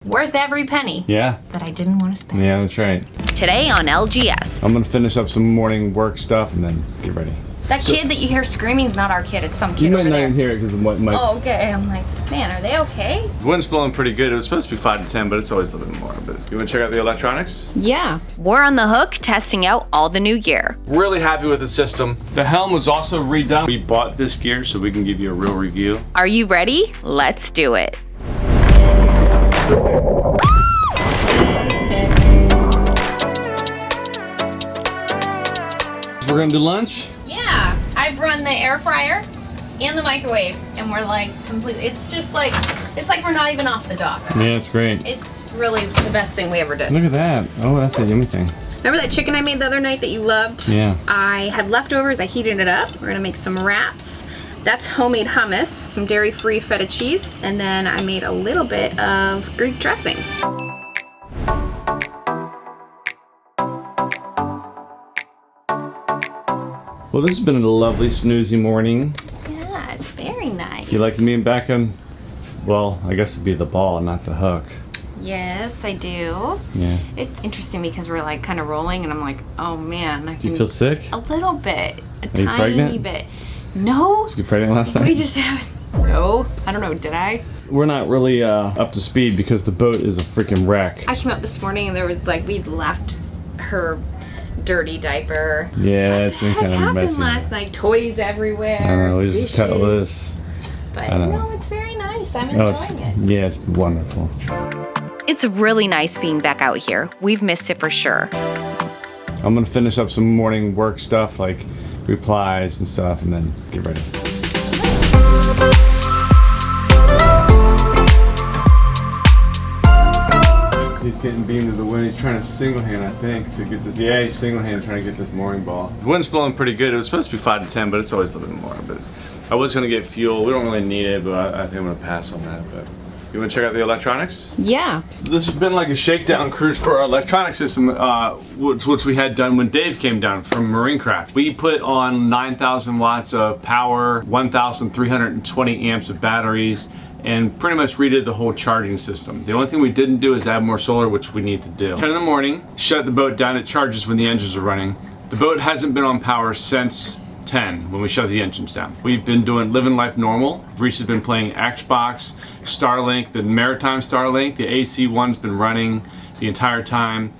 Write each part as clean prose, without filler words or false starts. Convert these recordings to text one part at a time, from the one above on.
Worth every penny. Yeah. That I didn't want to spend. Yeah, that's right. Today on LGS. I'm gonna finish up some morning work stuff and then get ready. That kid that you hear screaming is not our kid, it's some kid You might over not there. even hear it because of what might. Oh, okay. I'm like, man, are they okay? The wind's blowing pretty good. It was supposed to be 5 to 10, but it's always a little bit more. But you wanna check out the electronics? Yeah. We're on the hook testing out all the new gear. Really happy with the system. The helm was also redone. We bought this gear so we can give you a real review. Are you ready? Let's do it. We're gonna do lunch? Yeah. I've run the air fryer and the microwave, and we're like completely, it's like we're not even off the dock. Yeah, it's great. It's really the best thing we ever did. Look at that. Oh, that's a yummy thing. Remember that chicken I made the other night that you loved? Yeah. I had leftovers, I heated it up. We're gonna make some wraps. That's homemade hummus, some dairy-free feta cheese, and then I made a little bit of Greek dressing. Well, this has been a lovely snoozy morning. Yeah, it's very nice. You like me back on, well, I guess it'd be the ball, not the hook. Yes, I do. Yeah. It's interesting because we're like kind of rolling and I'm like, oh man, I Do can... you feel sick? A little bit. A Are you tiny pregnant? bit. No. Did you get pregnant last time? We just haven't. No. I don't know, did I? We're not really up to speed because the boat is a freaking wreck. I came up this morning and there was like, we'd left her dirty diaper. Yeah, it's been kind of happened messy. last night? Toys everywhere. I don't know, we just dishes. cut loose. But I don't no, know. it's very nice. I'm Oh, enjoying it. yeah, it's wonderful. It's really nice being back out here. We've missed it for sure. I'm gonna finish up some morning work stuff like replies and stuff and then get ready. He's getting beamed to the wind. He's trying to single hand, I think, to get this. Yeah, he's single hand trying to get this mooring ball. The wind's blowing pretty good. It was supposed to be 5 to 10, but it's always a little bit more. But I was gonna get fuel. We don't really need it, but I think I'm gonna pass on that. But you wanna check out the electronics? Yeah. This has been like a shakedown cruise for our electronic system, which we had done when Dave came down from Marine Craft. We put on 9,000 watts of power, 1,320 amps of batteries, and pretty much redid the whole charging system. The only thing we didn't do is add more solar, which we need to do. 10 in the morning, shut the boat down, it charges when the engines are running. The boat hasn't been on power since 10 when we shut the engines down. We've been living life normal. Reese has been playing Xbox, Starlink, the Maritime Starlink, the AC one's been running the entire time.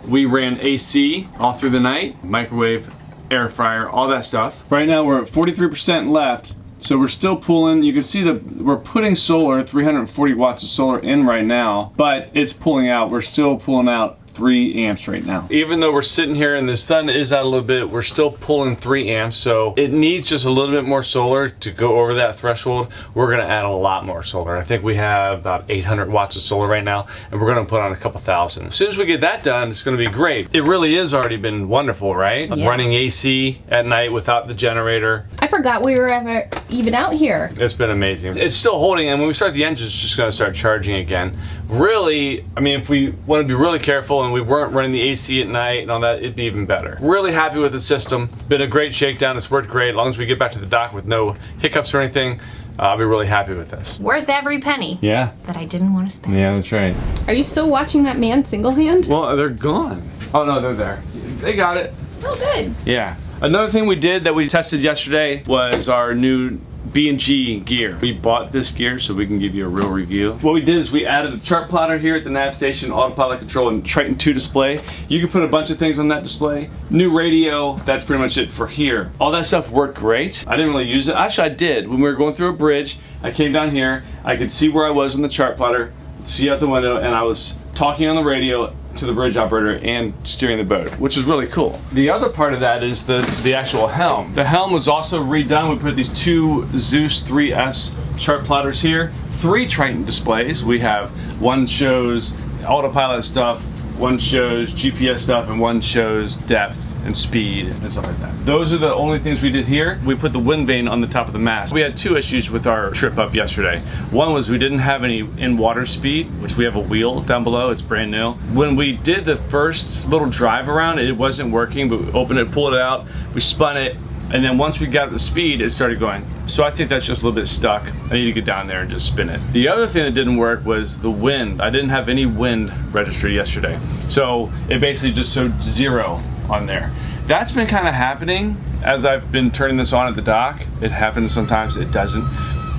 We ran AC all through the night, microwave, air fryer, all that stuff. Right now we're at 43% left. So we're still pulling. You can see that we're putting solar, 340 watts of solar in right now, but it's pulling out. We're still pulling out 3 amps right now. Even though we're sitting here and the sun is out a little bit, we're still pulling 3 amps, so it needs just a little bit more solar to go over that threshold. We're gonna add a lot more solar. I think we have about 800 watts of solar right now, and we're gonna put on a couple thousand. As soon as we get that done, it's gonna be great. It really is already been wonderful, right? Yeah. Running AC at night without the generator. I forgot we were ever even out here. It's been amazing. It's still holding, and when we start the engine, it's just gonna start charging again. Really, I mean, if we wanna be really careful and we weren't running the AC at night and all that, it'd be even better. Really happy with the system. Been a great shakedown, it's worked great. As long as we get back to the dock with no hiccups or anything, I'll be really happy with this. Worth every penny. Yeah. That I didn't want to spend. Yeah, that's right. Are you still watching that man single hand? Well, they're gone. Oh no, they're there. They got it. Oh, good. Yeah. Another thing we did that we tested yesterday was our new B&G gear. We bought this gear so we can give you a real review. What we did is we added a chart plotter here at the nav station, autopilot control, and Triton 2 display. You can put a bunch of things on that display. New radio, that's pretty much it for here. All that stuff worked great. I didn't really use it. Actually, I did. When we were going through a bridge, I came down here, I could see where I was on the chart plotter, see out the window, and I was talking on the radio to the bridge operator and steering the boat, which is really cool. The other part of that is the actual helm. The helm was also redone. We put these 2 Zeus 3S chart plotters here, 3 Triton displays. We have one shows autopilot stuff, one shows GPS stuff, and one shows depth and speed and stuff like that. Those are the only things we did here. We put the wind vane on the top of the mast. We had 2 issues with our trip up yesterday. One was we didn't have any in-water speed, which we have a wheel down below, it's brand new. When we did the first little drive around, it wasn't working, but we opened it, pulled it out, we spun it, And then once we got the speed, it started going. So I think that's just a little bit stuck. I need to get down there and just spin it. The other thing that didn't work was the wind. I didn't have any wind registered yesterday. So it basically just showed 0 on there. That's been kind of happening as I've been turning this on at the dock. It happens sometimes, it doesn't.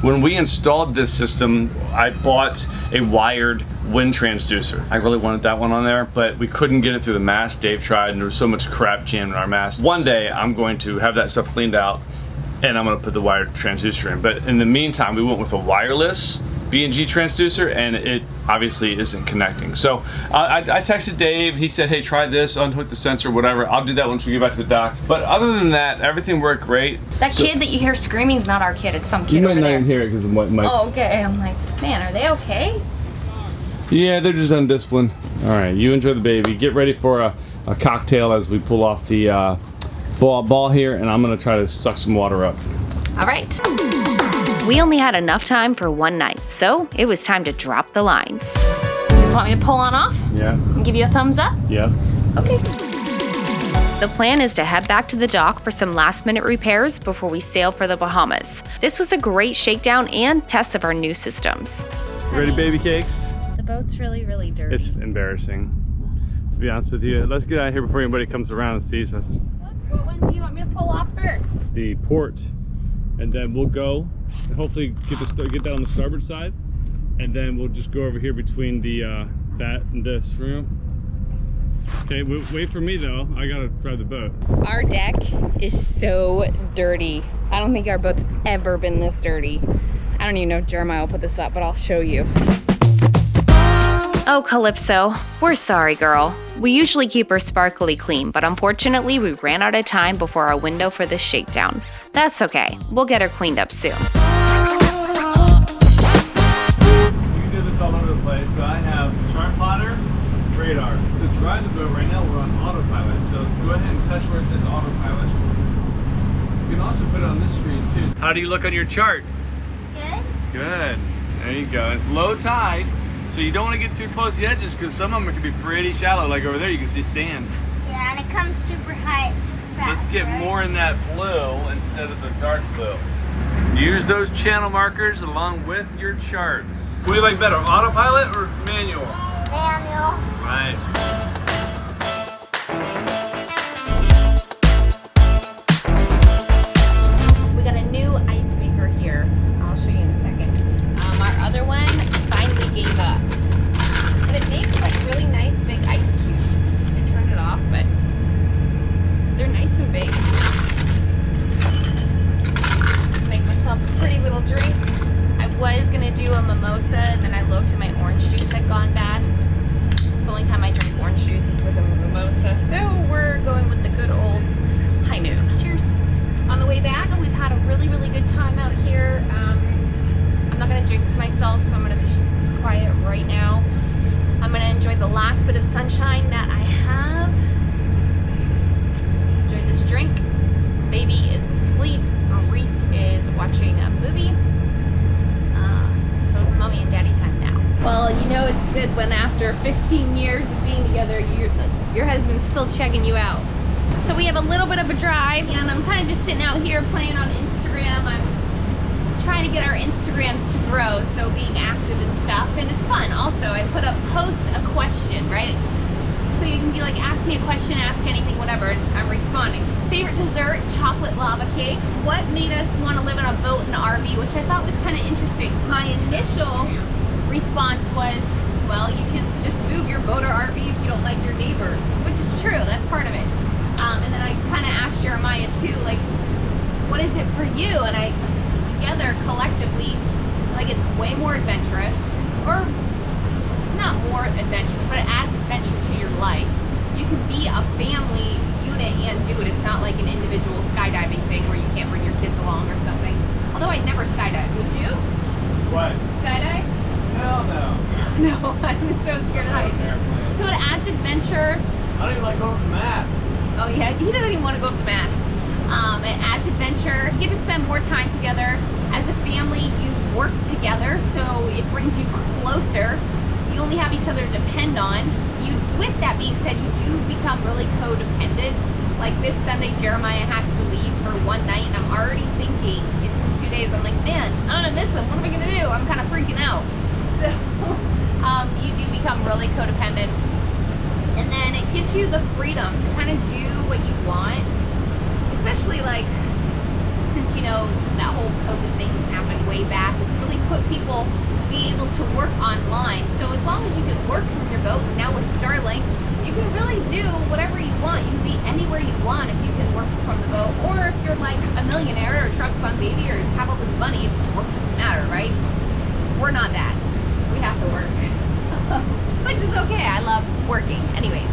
When we installed this system, I bought a wired wind transducer. I really wanted that one on there, but we couldn't get it through the mast. Dave tried, and there was so much crap jammed in our mast. One day, I'm going to have that stuff cleaned out, and I'm gonna put the wired transducer in. But in the meantime, we went with a wireless B&G transducer, and it obviously isn't connecting. So I texted Dave. He said, hey, try this, unhook the sensor, whatever. I'll do that once we get back to the dock. But other than that, everything worked great. That kid that you hear screaming is not our kid. It's some kid you over might not there. even hear it because of my mic. Oh, okay. I'm like, man, are they okay? Yeah, they're just undisciplined. All right, you enjoy the baby. Get ready for a cocktail as we pull off the ball here, and I'm gonna try to suck some water up. All right. We only had enough time for one night, so it was time to drop the lines. You just want me to pull on off? Yeah. And give you a thumbs up? Yeah. Okay. The plan is to head back to the dock for some last-minute repairs before we sail for the Bahamas. This was a great shakedown and test of our new systems. Ready, baby cakes? The boat's really, really dirty. It's embarrassing, to be honest with you. Let's get out of here before anybody comes around and sees us. What one do you want me to pull off first? The port, and then we'll go and hopefully get that on the starboard side, and then we'll just go over here between the that and this room. Okay, wait for me though. I gotta drive the boat. Our deck is so dirty. I don't think our boat's ever been this dirty. I don't even know if Jeremiah will put this up, but I'll show you. Oh, Calypso, we're sorry, girl. We usually keep her sparkly clean, but unfortunately we ran out of time before our window for this shakedown. That's okay, we'll get her cleaned up soon. You can do this all over the place, but I have chart plotter, radar. To drive the boat right now, we're on autopilot, so go ahead and touch where it says autopilot. You can also put it on this screen too. How do you look on your chart? Good. Good. There you go. It's low tide, so you don't want to get too close to the edges because some of them can be pretty shallow. Like over there, you can see sand. Yeah, and it comes super high, super fast. Let's get right? more in that blue instead of the dark blue. Use those channel markers along with your charts. What do you like better, autopilot or manual? Manual. Right. We got a new ice maker here. I'll show you in a second. Our other one finally gave up. But it makes like really nice big ice cubes. I turned it off, but they're nice and big. Make myself a pretty little drink. I was gonna do a mimosa, and then I looked and my orange juice had gone bad. It's the only time I drink orange juice is with a mimosa. So we're going with the good old high noon. Cheers. On the way back, we've had a really, really good time out here. I'm not gonna jinx myself, so I'm gonna be quiet right now. I'm gonna enjoy the last bit of sunshine that I have. Enjoy this drink. Baby is asleep. Reese is watching a movie. So it's mommy and daddy time now. Well, you know it's good when after 15 years of being together, your husband's still checking you out. So we have a little bit of a drive, and I'm kind of just sitting out here playing on Instagram. I'm trying to get our Instagrams to grow, so being active and stuff, and it's fun. Also, I put up post a question, right? So you can be like, ask me a question, ask anything, whatever, and I'm responding. Favorite dessert, chocolate lava cake. What made us want to live in a boat and RV, which I thought was kind of interesting. My initial response was, well, you can just move your boat or RV if you don't like your neighbors, which is true, that's part of it. And then I kind of asked Jeremiah too, like, what is it for you? And I, together, collectively, like, it's way more adventurous, or not more adventurous, but it adds adventure to your life. You can be a family unit and do it. It's not like an individual skydiving thing where you can't bring your kids along or something. Although I'd never skydive, would you? What? Skydive? Hell no. No, I'm so scared of heights. So it adds adventure. I don't even like going to the mast. Oh yeah, he doesn't even want to go up the mast. It adds adventure. You get to spend more time together. As a family, you work together, so it brings you closer. You only have each other to depend on. With that being said, you do become really codependent. Like this Sunday, Jeremiah has to leave for one night, and I'm already thinking it's in 2 days. I'm like, man, I'm gonna miss him. What am I gonna do? I'm kind of freaking out. So you do become really codependent, and then it gives you the freedom to kind of do what you want, especially like since you know that whole COVID thing happened way back. It's really put people to be able to work online. So as long as you can work from your boat, now with Starlink, you can really do whatever you want. You can be anywhere you want if you can work from the boat. Or if you're like a millionaire or a trust fund baby or have all this money, work doesn't matter, right? We're not that. We have to work. Which is okay. I love working anyways.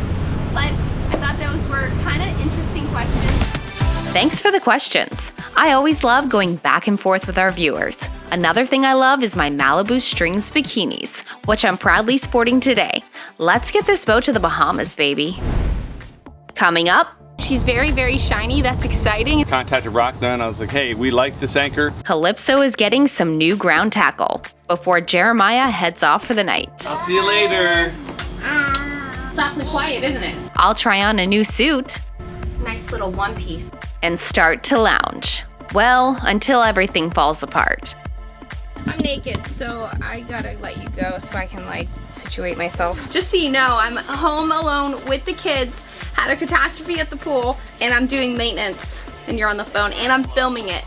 But I thought those were kind of interesting questions. Thanks for the questions. I always love going back and forth with our viewers. Another thing I love is my Malibu Strings bikinis, which I'm proudly sporting today. Let's get this boat to the Bahamas, baby. Coming up, She's very, very shiny. That's exciting. Contacted Rockna and I was like, hey, we like this anchor. Calypso is getting some new ground tackle before Jeremiah heads off for the night. I'll see you later. It's awfully quiet, isn't it? I'll try on a new suit Nice little one piece. and start to lounge. Well, until everything falls apart. I'm naked, so I gotta let you go so I can like situate myself. Just so you know, I'm home alone with the kids, had a catastrophe at the pool, and I'm doing maintenance, and you're on the phone, and I'm filming it.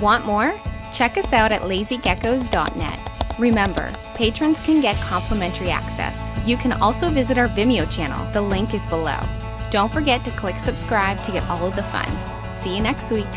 Want more? Check us out at lazygeckos.net. Remember, patrons can get complimentary access. You can also visit our Vimeo channel. The link is below. Don't forget to click subscribe to get all of the fun. See you next week.